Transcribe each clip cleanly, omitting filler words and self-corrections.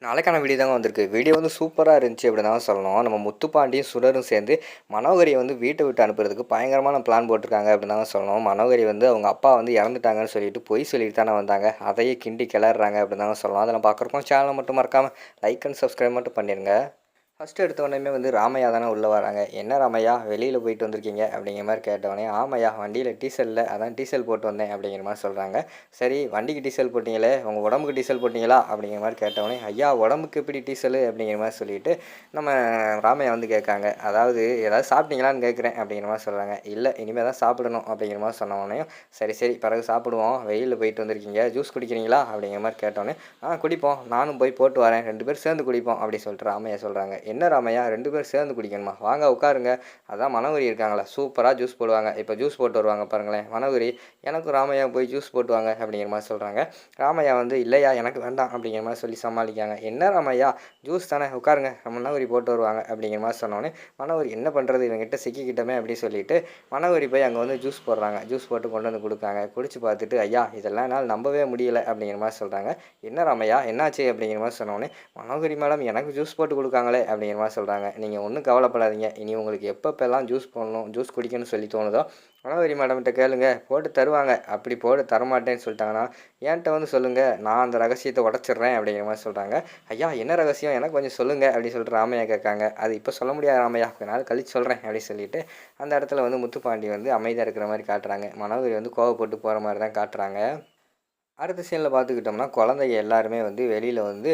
நாளைக்கான வீடியோ தாங்க வந்திருக்கு. வீடியோ வந்து சூப்பரா இருந்துச்சு அப்படின்னு தான் சொல்லணும். நம்ம முத்துப்பாண்டியும், சுடரும் சேர்ந்து மனோகரிய வந்து வீட்ட விட்டு அனுப்புறதுக்கு பயங்கரமான பிளான் போட்டிருக்காங்க அப்படின்னு தாங்க சொல்லணும். மனோகரி வந்து அவங்க அப்பா வந்து இறந்துட்டாங்கன்னு சொல்லிட்டு பொய் சொல்லிட்டு தானே வந்தாங்க. அதையே கிண்டி கிளறுறாங்க அப்படின்னு தாங்க சொல்லலாம். அதெல்லாம் பார்க்குறப்போ சேனலை மட்டும் மறக்காம லைக் அண்ட் சப்ஸ்கிரைப் மட்டும் பண்ணிடுங்க. ஃபஸ்ட்டு எடுத்த உடனேயுமே வந்து ராமையா தானே உள்ளே வராங்க. "என்ன ராமையா வெளியில் போயிட்டு வந்திருக்கீங்க?" அப்படிங்கிற மாதிரி கேட்டவொடனே, "ஆமாய்யா வண்டியில் டீசல் இல்லை, அதான் டீசல் போட்டு வந்தேன்" அப்படிங்கிற மாதிரி சொல்கிறாங்க. "சரி வண்டிக்கு டீசல் போட்டிங்களே, உங்கள் உடம்புக்கு டீசல் போட்டிங்களா?" அப்படிங்கிற மாதிரி கேட்டவொடனே, "ஐயா உடம்புக்கு எப்படி டீசலு?" அப்படிங்கிற மாதிரி சொல்லிட்டு நம்ம ராமையா வந்து கேட்காங்க. "அதாவது ஏதாவது சாப்பிட்டீங்களான்னு கேட்குறேன்" அப்படிங்கிற மாதிரி சொல்கிறாங்க. "இல்லை இனிமேல் தான் சாப்பிடணும்" அப்படிங்கிற மாதிரி சொன்னவொடனேயும், "சரி சரி பிறகு சாப்பிடுவோம், வெயிலில் போயிட்டு வந்திருக்கீங்க, ஜூஸ் குடிக்கிறீங்களா?" அப்படிங்கிற மாதிரி கேட்டோன்னே, குடிப்போம், நானும் போய் போட்டு வரேன், 2 பேரும் சேர்ந்து குடிப்போம்" அப்படின்னு சொல்லிட்டு ராமையா சொல்கிறாங்க. "என்ன ராமையா 2 பேரும் சேர்ந்து குடிக்கணுமா? வாங்க உட்காருங்க, அதான் மனோகரி இருக்காங்களா, சூப்பராக ஜூஸ் போடுவாங்க, இப்போ ஜூஸ் போட்டு வருவாங்க பாருங்களேன் மனோகரி, எனக்கும் ராமையா போய் ஜூஸ் போட்டு வாங்க" அப்படிங்கிற மாதிரி சொல்கிறாங்க. ராமையா வந்து, "இல்லையா எனக்கு வேண்டாம்" அப்படிங்கிற மாதிரி சொல்லி சமாளிக்காங்க. "என்ன ராமையா ஜூஸ் தானே உட்காருங்க, மனோகரி போட்டு வருவாங்க" அப்படிங்கிற மாதிரி சொன்னோன்னே, மனோகரி என்ன பண்ணுறது இவங்ககிட்ட சிக்கிக்கிட்டோமே அப்படின்னு சொல்லிட்டு மனோகரி போய் அங்கே வந்து ஜூஸ் போடுறாங்க. ஜூஸ் போட்டு கொண்டு வந்து கொடுக்காங்க. குடிச்சு பார்த்துட்டு, "ஐயா இதெல்லாம் என்னால் நம்பவே முடியல" அப்படிங்கிற மாதிரி சொல்கிறாங்க. "என்ன ராமையா என்னாச்சு?" அப்படிங்கிற மாதிரி சொன்னோன்னே, "மனோகரி மேடம் எனக்கு ஜூஸ் போட்டு கொடுக்காங்களே" அப்படிங்கிற மாதிரி சொல்கிறாங்க. "நீங்கள் ஒன்றும் கவலைப்படாதீங்க, இனி உங்களுக்கு எப்பப்பெல்லாம் ஜூஸ் போடணும், ஜூஸ் குடிக்கணும்னு சொல்லி தோணுதோ மனோகரி மேடம்கிட்ட கேளுங்க, போட்டு தருவாங்க. அப்படி போட்டு தரமாட்டேன்னு சொல்லிட்டாங்கன்னா என்கிட்ட வந்து சொல்லுங்கள், நான் அந்த ரகசியத்தை உடச்சிட்றேன்" அப்படிங்கிற மாதிரி சொல்கிறாங்க. "ஐயா என்ன ரகசியம் எனக்கு கொஞ்சம் சொல்லுங்கள்" அப்படின்னு சொல்லிட்டு ராமையா கேட்காங்க. "அது இப்போ சொல்ல முடியாது ராமையா, கொஞ்ச நாள் கழிச்சு சொல்கிறேன்" அப்படின்னு சொல்லிட்டு அந்த இடத்துல வந்து முத்துப்பாண்டி வந்து அமைதியாக இருக்கிற மாதிரி காட்டுறாங்க. மனோகரி வந்து கோவப்பட்டு போகிற மாதிரி தான் காட்டுறாங்க. அடுத்த சீனில் பார்த்துக்கிட்டோம்னா, குழந்தைங்க எல்லாருமே வந்து வெளியில் வந்து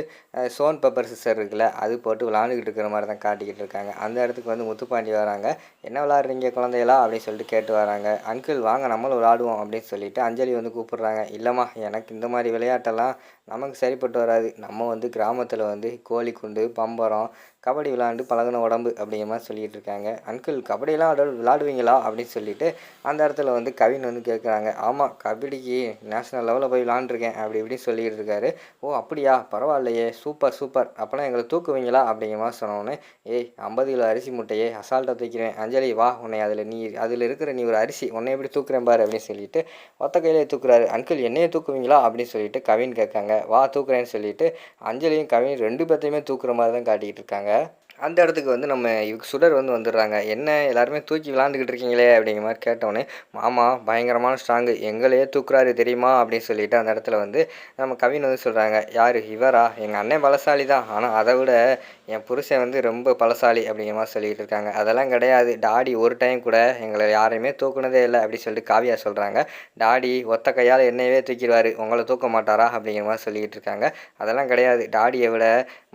சோன் பெப்பர் சிஸ்டர் இருக்குல்ல, அது போட்டு விளாண்டுக்கிட்டு இருக்கிற மாதிரி தான் காட்டிக்கிட்டு இருக்காங்க. அந்த இடத்துக்கு வந்து முத்துப்பாண்டி வராங்க. "என்ன விளாட்றீங்க குழந்தைகளா?" அப்படின்னு சொல்லிட்டு கேட்டு வராங்க. "அங்கிள் வாங்க நம்மளும் விளாடுவோம்" அப்படின்னு சொல்லிட்டு அஞ்சலி வந்து கூப்பிடுறாங்க. "இல்லைம்மா எனக்கு இந்த மாதிரி விளையாட்டெல்லாம் நமக்கு சரிப்பட்டு வராது. நம்ம வந்து கிராமத்தில் வந்து கோழிக்குண்டு, பம்பரம், கபடி விளாண்டு பழகுன உடம்பு" அப்படிங்கிற மாதிரி சொல்லிகிட்டு இருக்காங்க. "அங்கிள் கபடியெல்லாம் விளாடுவீங்களா?" அப்படின்னு சொல்லிட்டு அந்த இடத்துல வந்து கவின் வந்து கேட்குறாங்க. "ஆமாம் கபடிக்கு நேஷ்னல் லெவலில் போய் விளாண்டுருக்கேன்" அப்படி இப்படின்னு சொல்லிக்கிட்டு இருக்காரு. "ஓ அப்படியா, பரவாயில்லையே, சூப்பர் சூப்பர், அப்போனா எங்களை தூக்குவீங்களா?" அப்படிங்கிற மாதிரி சொன்னோடனே, "ஏய் 50 கிலோ அரிசி மூட்டையே அசால்ட்டாக தூக்கிறேன், அஞ்சலி வா உன்னை அதில் இருக்கிற நீ ஒரு அரிசி, உன்னை எப்படி தூக்குறேன் பாரு" அப்படின்னு சொல்லிட்டு ஒத்த கையிலே தூக்குறாரு. "அங்கிள் என்னையே தூக்குவீங்களா?" அப்படின்னு சொல்லிட்டு கவின் கேட்காங்க. "வா தூக்குறேன்னு" சொல்லிட்டு அஞ்சலியும் கவின் 2 பேர்த்தையுமே தூக்குற மாதிரி தான் காட்டிக்கிட்டு இருக்காங்க. அந்த இடத்துக்கு வந்து நம்ம சுடர் வந்து வந்துடுறாங்க. "என்ன எல்லாருமே தூக்கி விளாண்டுக்கிட்டு இருக்கீங்களே" அப்படிங்கிற மாதிரி கேட்டோடனே, "மாமா பயங்கரமான ஸ்ட்ராங்கு, எங்களையே தூக்குறாரு தெரியுமா" அப்படின்னு சொல்லிட்டு அந்த இடத்துல வந்து நம்ம கவின் வந்து சொல்கிறாங்க. "யார் இவரா? எங்கள் அண்ணன் பலசாலி தான், ஆனால் அதை விட என் புருஷன் வந்து ரொம்ப பலசாலி" அப்படிங்கிற மாதிரி சொல்லிகிட்டு இருக்காங்க. "அதெல்லாம் கிடையாது, டாடி ஒரு டைம் கூட எங்களை யாரையுமே தூக்குனதே இல்லை" அப்படின்னு சொல்லிட்டு காவியா சொல்கிறாங்க. "டாடி ஒத்த கையால் என்னையவே தூக்கிடுவார், உங்களை தூக்க மாட்டாரா" அப்படிங்கிற மாதிரி சொல்லிக்கிட்டு இருக்காங்க. "அதெல்லாம் கிடையாது, டாடியை விட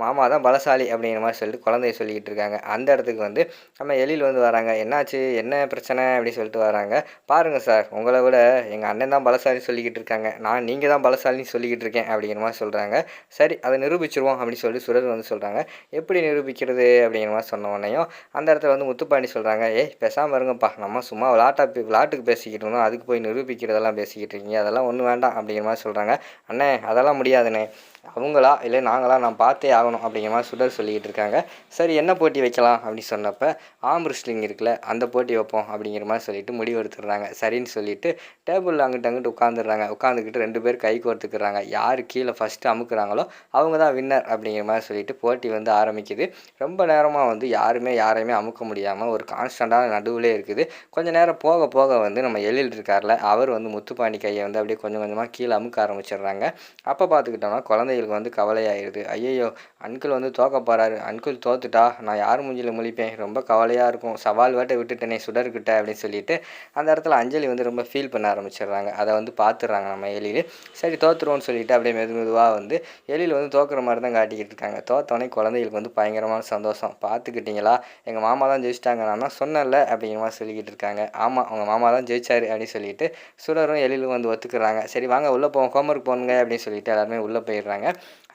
மாமா தான் பலசாலி" அப்படிங்கிற மாதிரி சொல்லிட்டு குழந்தைய சொல்லிக்கிட்டு இருக்காங்க. அந்த இடத்துக்கு வந்து நம்ம எழில் வந்து வராங்க. "என்னாச்சு என்ன பிரச்சனை?" அப்படின்னு சொல்லிட்டு வராங்க. "பாருங்கள் சார், உங்களை விட எங்கள் அண்ணன் தான் பலசாலின்னு சொல்லிக்கிட்டு இருக்காங்க, நீங்கள் தான் பலசாலின்னு சொல்லிக்கிட்டு இருக்கேன்" அப்படிங்கிற மாதிரி சொல்கிறாங்க. "சரி அதை நிரூபிச்சிருவோம்" அப்படின்னு சொல்லி சுரர் வந்து சொல்கிறாங்க. "எப்படி நிரூபிக்கிறது?" அப்படிங்கிற மாதிரி சொன்ன உடனேயும் அந்த இடத்துல வந்து முத்துப்பாண்டி சொல்கிறாங்க. "ஏய் பேசாமல் இருங்கப்பா, நம்ம சும்மா விளாட்டுக்கு பேசிக்கிட்டு இருந்தோம், அதுக்கு போய் நிரூபிக்கிறதெல்லாம் பேசிக்கிட்டு இருக்கீங்க, அதெல்லாம் ஒன்றும் வேண்டாம்" அப்படிங்கிற மாதிரி சொல்கிறாங்க. "அண்ணே அதெல்லாம் முடியாதுண்ணே, அவங்களா இல்லை நாங்களா நான் பார்த்தே ஆகணும்" அப்படிங்கிற மாதிரி சுடர் சொல்லிக்கிட்டு இருக்காங்க. "சரி என்ன போட்டி வைக்கலாம்?" அப்படின்னு சொன்னப்போ, ஆர்ம் ரெஸ்லிங் இருக்குல்ல அந்த போட்டி வைப்போம் அப்படிங்கிற மாதிரி சொல்லிட்டு முடிவு எடுத்துடுறாங்க. சரின்னு சொல்லிட்டு டேபிளில் அங்கிட்டு உட்காந்துடுறாங்க. உட்காந்துக்கிட்டு 2 பேர் கை கோர்த்துக்கிறாங்க. யார் கீழே ஃபஸ்ட்டு அமுக்குறாங்களோ அவங்க தான் வின்னர் அப்படிங்கிற மாதிரி சொல்லிட்டு போட்டி வந்து ஆரம்பிக்குது. ரொம்ப நேரமாக வந்து யாரையுமே அமுக்க முடியாமல் ஒரு கான்ஸ்டண்ட்டான நடுவுலே இருக்குது. கொஞ்சம் நேரம் போக போக வந்து நம்ம எழில் இருக்கார்ல, அவர் வந்து முத்துப்பாண்டி கையை வந்து அப்படியே கொஞ்சம் கொஞ்சமாக கீழே அமுக்க ஆரம்பிச்சிடுறாங்க. அப்போ பார்த்துக்கிட்டோம்னா குழந்தைகளுக்கு வந்து கவலையாயிடுது. "ஐயையோ அன்கிள் வந்து தோக்க போகிறாரு, அன்கிள் தோத்துட்டா நான் யார் மூஞ்சில முழிப்பேன், ரொம்ப கவலையாக இருக்கும், சவால் வேட்டை விட்டுட்டேனே சுடர்கிட்ட" அப்படின்னு சொல்லிட்டு அந்த இடத்துல அஞ்சலி வந்து ரொம்ப ஃபீல் பண்ண ஆரம்பிச்சிடுறாங்க. அதை வந்து பார்த்துடுறாங்க நம்ம எழில். சரி தோற்றுருவோன்னு சொல்லிட்டு அப்படியே மெதுவாக வந்து எழில் வந்து தோக்குற மாதிரி தான் காட்டிக்கிட்டு இருக்காங்க. தோத்தோடனே குழந்தைகளுக்கு வந்து பயங்கரமான சந்தோஷம். "பார்த்துக்கிட்டிங்களா எங்கள் மாமா தான் ஜெயிச்சிட்டாங்க, நான் தான் சொன்னேன்ல" அப்படிங்கிற மாதிரி சொல்லிக்கிட்டு இருக்காங்க. "ஆமாம் உங்கள் மாமா தான் ஜெயிச்சாரு" அப்படின்னு சொல்லிட்டு சுடரும் எழிலும் வந்து ஒத்துக்கிறாங்க. "சரி வாங்க உள்ளே போவோம், ஹோம்ஒர்க் போனுங்க" அப்படின்னு சொல்லிட்டு எல்லாருமே உள்ளே போயிடுறாங்க.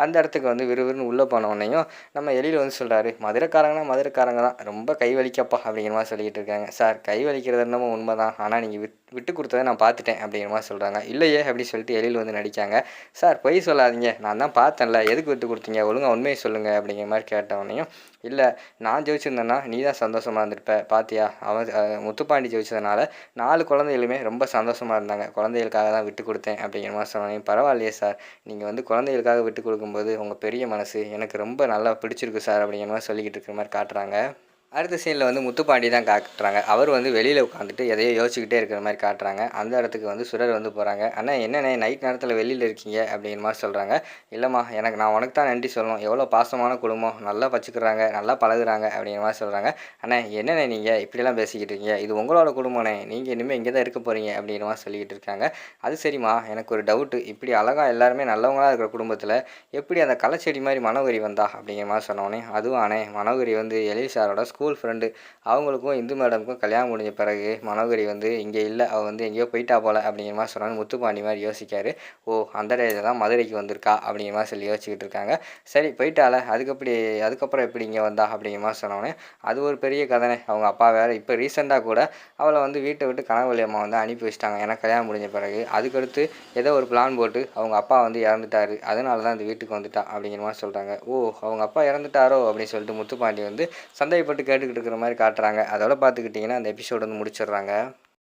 அந்த இடத்துக்கு வந்து விறுவிறுன்னு உள்ளே போனோடனையும் நம்ம எழில் வந்து சொல்கிறாரு, "மதுரைக்காரங்கன்னா மதுரைக்காரங்க தான், ரொம்ப கை வலிக்கப்பா" அப்படிங்கிற மாதிரி சொல்லிக்கிட்டு இருக்காங்க. "சார் கை வலிக்கிறது என்னமோ உண்மை தான், ஆனால் நீங்கள் விட்டு கொடுத்ததை நான் பார்த்துட்டேன்" அப்படிங்கிற மாதிரி சொல்கிறாங்க. "இல்லையே" அப்படின்னு சொல்லிட்டு எழில் வந்து நடிக்காங்க. "சார் பொய் சொல்லாதீங்க, நான் தான் பார்த்தேன்ல, எதுக்கு விட்டு கொடுத்தீங்க, ஒழுங்காக உண்மையை சொல்லுங்கள்" அப்படிங்கிற மாதிரி கேட்டவொடனையும், "இல்லை நான் ஜெயிச்சிருந்தேன்னா நீ தான் சந்தோஷமாக இருந்திருப்ப, பார்த்தியா அவன் முத்துப்பாண்டி ஜெயிச்சதுனால 4 குழந்தைகளுமே ரொம்ப சந்தோஷமாக இருந்தாங்க, குழந்தைகளுக்காக தான் விட்டு கொடுத்தேன்" அப்படிங்கிற மாதிரி சொன்னோன்னே, "பரவாயில்லையே சார், நீங்கள் வந்து குழந்தைகளுக்காக விட்டு கொடுக்கும்போது உங்கள் பெரிய மனசு எனக்கு ரொம்ப நல்லா பிடிச்சிருக்கு சார் அப்படிங்கிற மாதிரி சொல்லிக்கிட்டு இருக்கிற மாதிரி காட்டுறாங்க. அடுத்த சீனில் வந்து முத்துப்பாண்டி தான் காட்டுறாங்க. அவர் வந்து வெளியில் உட்காந்துட்டு எதையோ யோசிச்சுக்கிட்டே இருக்கிற மாதிரி காட்டுறாங்க. அந்த இடத்துக்கு வந்து சுரர் வந்து போகிறாங்க. அண்ணா என்னண்ணே நைட் நேரத்தில் வெளியில் இருக்கீங்க அப்படிங்கிற மாதிரி சொல்கிறாங்க. இல்லைம்மா நான் உனக்கு தான் நன்றி சொல்லணும். எவ்வளோ பாசமான குடும்பம், நல்லா வச்சுக்கிறாங்க, நல்லா பழகுறாங்க அப்படிங்கிற மாதிரி சொல்கிறாங்க. அண்ணா என்னண்ணே நீங்கள் இப்படிலாம் பேசிக்கிட்டு இருக்கீங்க, இது உங்களோட குடும்பம்ண்ணே, நீங்கள் இனிமேல் இங்கே தான் இருக்க போகிறீங்க அப்படிங்கிற மாதிரி சொல்லிக்கிட்டு இருக்காங்க. அது சரிம்மா, எனக்கு ஒரு டவுட்டு, இப்படி அழகாக எல்லாருமே நல்லவங்களா இருக்கிற குடும்பத்தில் எப்படி அந்த களைச்செடி மாதிரி மனோகரி வந்தா அப்படிங்கிற மாதிரி சொன்னோடனே, அதுவும் அண்ணே மனோகரி வந்து எழில் சாரோட ஸ்கூல் ஃப்ரெண்டு. அவங்களுக்கும் இந்து மேடமுக்கும் கல்யாணம் முடிஞ்ச பிறகு மனோகரி வந்து இங்கே இல்லை, அவள் வந்து எங்கேயோ போயிட்டா போல அப்படிங்கிற மாதிரி சொன்னாலும் முத்துப்பாண்டி மாதிரி யோசிக்காரு. ஓ அந்த டேயில் தான் மதுரைக்கு வந்திருக்கா அப்படிங்கிற மாதிரி சொல்லி யோசிச்சுக்கிட்டு இருக்காங்க. சரி போயிட்டால அதுக்கப்புறம் எப்படி இங்கே வந்தா அப்படிங்கிற மாதிரி சொன்னோடனே, அது ஒரு பெரிய கதனை. அவங்க அப்பா வேறு இப்போ ரீசெண்டாக கூட அவளை வந்து வீட்டை விட்டு கனகவள்ளி அம்மா வந்து அனுப்பி வச்சிட்டாங்க. ஏன்னா கல்யாணம் முடிஞ்ச பிறகு அதுக்கடுத்து ஏதோ ஒரு பிளான் போட்டு அவங்க அப்பா வந்து இறந்துட்டாரு, அதனால தான் இந்த வீட்டுக்கு வந்துட்டா அப்படிங்கிற மாதிரி சொல்கிறாங்க. ஓ அவங்க அப்பா இறந்துட்டாரோ அப்படின்னு சொல்லிட்டு முத்துப்பாண்டி வந்து சந்தேகப்பட்டு கேட்டுக்கிட்டு இருக்கிற மாதிரி காட்டுறாங்க. அதோட பார்த்துக்கிட்டிங்கன்னா அந்த எபிசோடு வந்து முடிச்சிடுறாங்க.